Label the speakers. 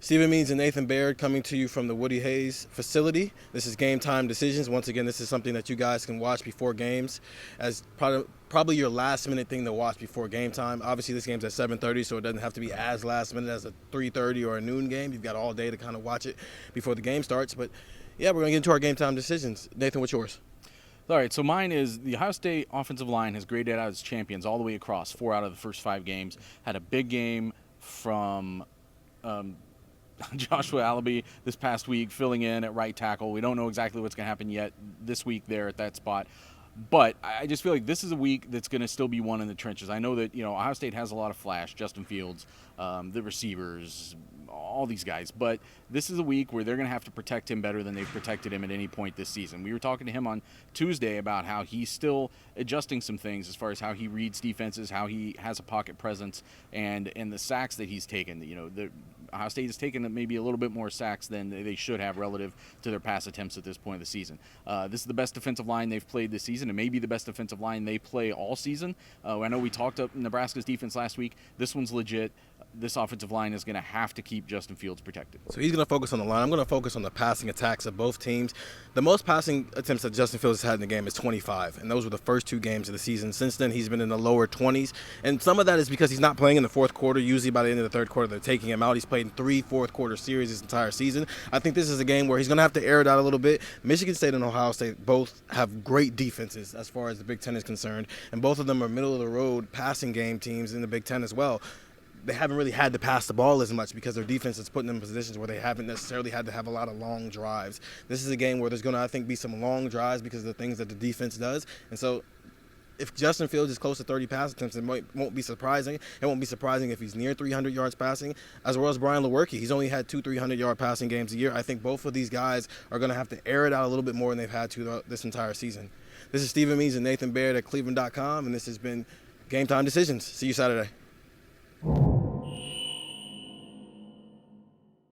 Speaker 1: Means and Nathan Baird coming to you from the Woody Hayes facility. This is Game Time Decisions. Once again, this is something that you guys can watch before games as probably your last minute thing to watch before game time. Obviously, this game's at 7:30, so it doesn't have to be as last minute as a 3:30 or a noon game. You've got all day to kind of watch it before the game starts. But yeah, we're going to get into our Game Time Decisions. Nathan, what's yours?
Speaker 2: All right, so mine is the Ohio State offensive line has graded out as champions all the way across, 4 out of the first 5 games. Had a big game from Joshua Allaby this past week, filling in at right tackle. We don't know exactly what's going to happen yet this week there at that spot. But I just feel like this is a week that's going to still be won in the trenches. I know that, Ohio State has a lot of flash, Justin Fields, the receivers, all these guys. But this is a week where they're going to have to protect him better than they've protected him at any point this season. We were talking to him on Tuesday about how he's still adjusting some things as far as how he reads defenses, how he has a pocket presence, and the sacks that he's taken. The Ohio State has taken maybe a little bit more sacks than they should have relative to their pass attempts at this point of the season. This is the best defensive line they've played this season, and maybe the best defensive line they play all season. I know we talked up Nebraska's defense last week. This one's legit. This offensive line is going to have to keep Justin Fields protected.
Speaker 1: So he's going to focus on the line. I'm going to focus on the passing attacks of both teams. The most passing attempts that Justin Fields has had in the game is 25, and those were the first 2 games of the season. Since then, he's been in the lower 20s, and some of that is because he's not playing in the fourth quarter. Usually by the end of the third quarter, they're taking him out. He's played in 3 fourth-quarter series this entire season. I think this is a game where he's going to have to air it out a little bit. Michigan State and Ohio State both have great defenses as far as the Big Ten is concerned, and both of them are middle-of-the-road passing game teams in the Big Ten as well. They haven't really had to pass the ball as much because their defense is putting them in positions where they haven't necessarily had to have a lot of long drives. This is a game where there's going to, I think, be some long drives because of the things that the defense does. And so if Justin Fields is close to 30 pass attempts, it won't be surprising. It won't be surprising if he's near 300 yards passing, as well as Brian Lewerke. He's only had 2 300-yard passing games a year. I think both of these guys are going to have to air it out a little bit more than they've had to this entire season. This is Means and Nathan Baird at cleveland.com, and this has been Game Time Decisions. See you Saturday.